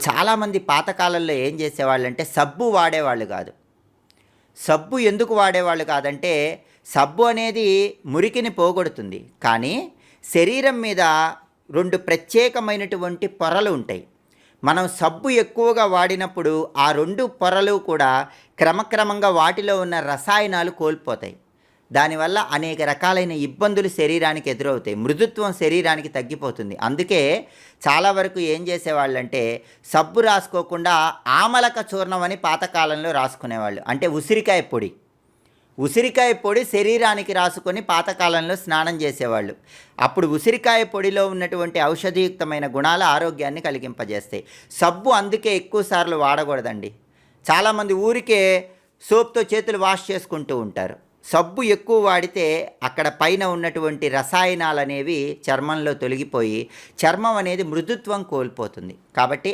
చాలామంది పాతకాలంలో ఏం చేసేవాళ్ళంటే సబ్బు వాడేవాళ్ళు కాదు. సబ్బు ఎందుకు వాడేవాళ్ళు కాదంటే, సబ్బు అనేది మురికిని పోగొడుతుంది. కానీ శరీరం మీద 2 ప్రత్యేకమైనటువంటి పొరలు ఉంటాయి. మనం సబ్బు ఎక్కువగా వాడినప్పుడు ఆ 2 పొరలు కూడా క్రమక్రమంగా వాటిలో ఉన్న రసాయనాలు కోల్పోతాయి. దానివల్ల అనేక రకాలైన ఇబ్బందులు శరీరానికి ఎదురవుతాయి. మృదుత్వం శరీరానికి తగ్గిపోతుంది. అందుకే చాలా వరకు ఏం చేసేవాళ్ళంటే సబ్బు రాసుకోకుండా ఆమలక చూర్ణం అని పాతకాలంలో రాసుకునేవాళ్ళు. అంటే ఉసిరికాయ పొడి. ఉసిరికాయ పొడి శరీరానికి రాసుకొని పాతకాలంలో స్నానం చేసేవాళ్ళు. అప్పుడు ఉసిరికాయ పొడిలో ఉన్నటువంటి ఔషధీయుక్తమైన గుణాలు ఆరోగ్యాన్ని కలిగింపజేస్తాయి. సబ్బు అందుకే ఎక్కువ సార్లు వాడకూడదండి. చాలామంది ఊరికే సోప్తో చేతులు వాష్ చేసుకుంటూ ఉంటారు. సబ్బు ఎక్కువ వాడితే అక్కడ పైన ఉన్నటువంటి రసాయనాలు అనేవి చర్మంలో తొలగిపోయి చర్మం అనేది మృదుత్వం కోల్పోతుంది. కాబట్టి